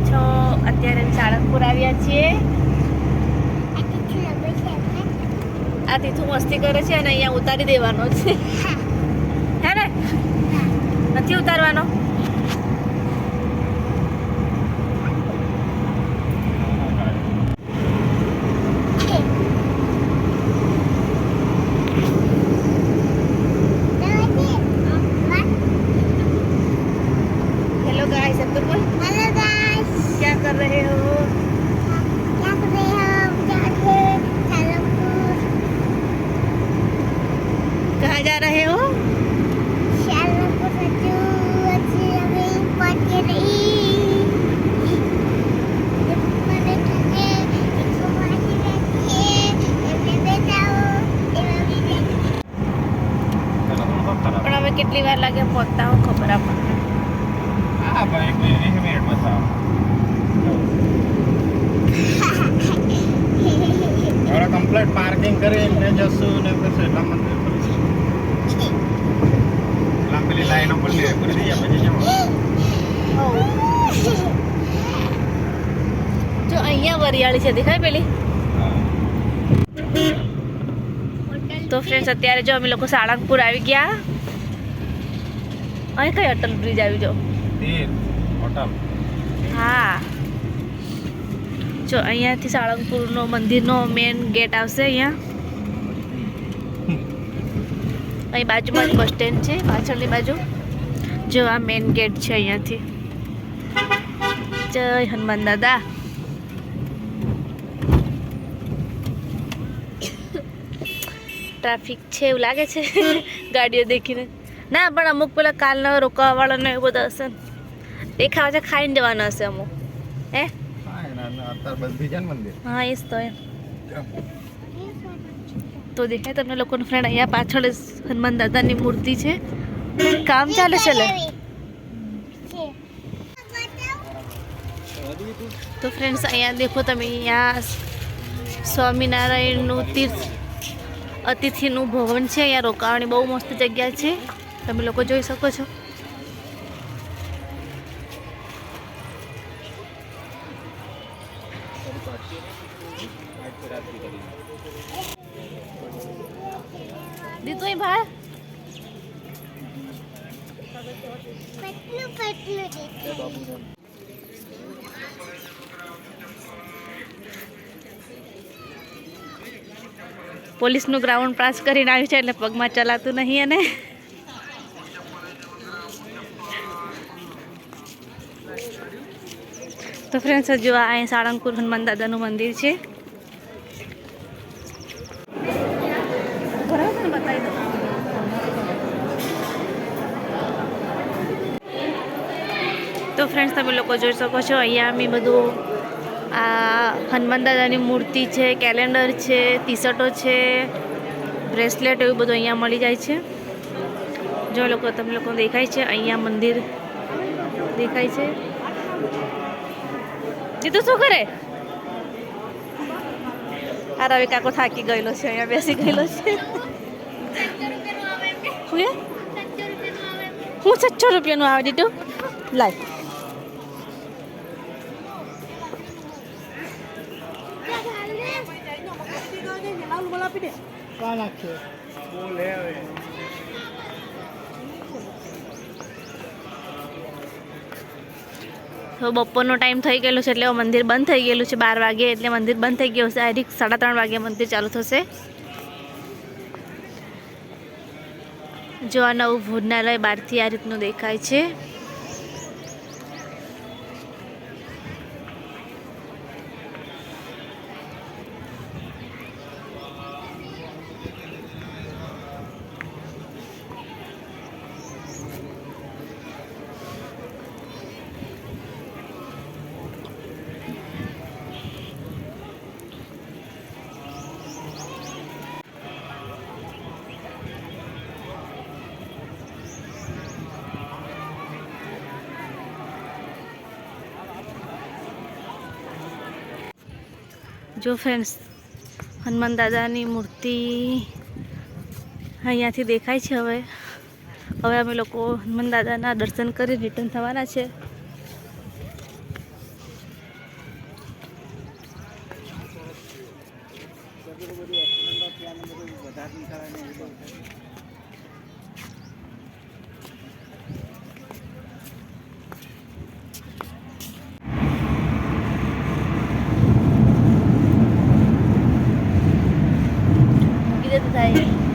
છો? અત્યારે સાળંગપુર આવ્યા છીએ. આ તીથું મસ્તી કરે છે અને અહીંયા ઉતારી દેવાનો છે. હે ને? નથી ઉતારવાનો? हेलो गाइस, अब तो बोल. हेलो गाइस, क्या कर रहे हो? क्या कर रहे हो? जाके सालमपुर कहाँ जा रहे हो? सालमपुर सचू अच्छी अभी पहुंच रही मैंने तुझे इसको मारी रहती है मैं जाओ પણ હવે કેટલી વાર લાગે પહોંચતા હો ખબર આપણને. હા ભાઈ 20 મિનિટ બતાવો. હવે કમ્પ્લીટ પાર્કિંગ કરીને જશું ને પછી એટલા મંદિર ફરીશું. લાંબી લાઈનો પર લે કરી દઈએ પછી જવાનું. જો અહીંયા વરિયાળી છે, દેખાય પેલી? તો ફ્રેન્ડ્સ, અત્યારે જો અમે લોકો સાળંગપુર આવી ગયા. અહીં કઈ અટલ બ્રિજ આવી જાઓ. તીર હોટલ. હા, જો અહીંયાથી સાળંગપુરનો મંદિરનો મેઇન ગેટ આવશે. અહીંયા અહીં બાજુમાં જ બસ સ્ટેન્ડ છે, પાછળની બાજુ. જો આ મેઇન ગેટ છે અહીંયાથી. જય હનુમાન દાદા. ટ્રાફિક છે એવું લાગે છે ગાડીઓ દેખીને. ના, પણ અમુક પેલા કાલના રોકાવાવાળાને એવું બધા હશે ને. દેખાવા છે, ખાઈને જવાના હશે અમુક. હે? હા અત્યારે બધી છે ને મંદિર. હા, એ જ તો એમ. તો દેખાય તમને લોકોને ફ્રેન્ડ, અહીંયા પાછળ જ હનુમાન દાદાની મૂર્તિ છે. કામ ચાલે છે લે. તો ફ્રેન્ડ્સ, અહીંયા દેખો તમે, અહીંયા સ્વામિનારાયણનું તીર્થ અતિથિનું ભવન છે. અહીંયા રોકાવાની બહુ મસ્ત જગ્યા છે, તમે લોકો જોઈ શકો છો. દીધું ભાઈ पतलू पतलू देखो પોલીસનું ગ્રાઉન્ડ પાસ કરીને આવ્યું છે એટલે પગમાં ચલાતું નહીં. અને તો ફ્રેન્ડ્સ, જો આ અહીં સાળંગપુર હનુમાન દાદાનું મંદિર છે. બતાવી દો. તો ફ્રેન્ડ્સ, તમે લોકો જોઈ શકો છો અહીંયા અમે બધું આ હનુમાન દાદાની મૂર્તિ છે, કેલેન્ડર છે, ટી શર્ટો છે, બ્રેસલેટ, એવું બધું અહીંયા મળી જાય છે. જો લોકો તમે લોકો દેખાય છે, અહીંયા મંદિર દેખાય છે. જીતું શું કરે? આ રવિ કાકો થાકી ગયેલો છે, અહીંયા બેસી ગયેલો છે. હું 600 રૂપિયાનું આવે દીધું. લાય. તો બપોરનો ટાઈમ થઈ ગયેલો છે એટલે મંદિર બંધ થઈ ગયેલું છે. 12 વાગે એટલે મંદિર બંધ થઈ ગયું છે. ડાયરેક્ટ 3:30 વાગે મંદિર ચાલુ થશે. જો આ નવું ભોજનાલય બહારથી આ રીતનું દેખાય છે. જો ફ્રેન્ડ્સ, હનુમાન દાદાની મૂર્તિ અહીંયાથી દેખાય છે. હવે અમે લોકો હનુમાન દાદાના દર્શન કરી રિટર્ન થવાના છે. ત્યાંનું બધું વધારે નીકળે ને એ બધું. કીધું તો થાય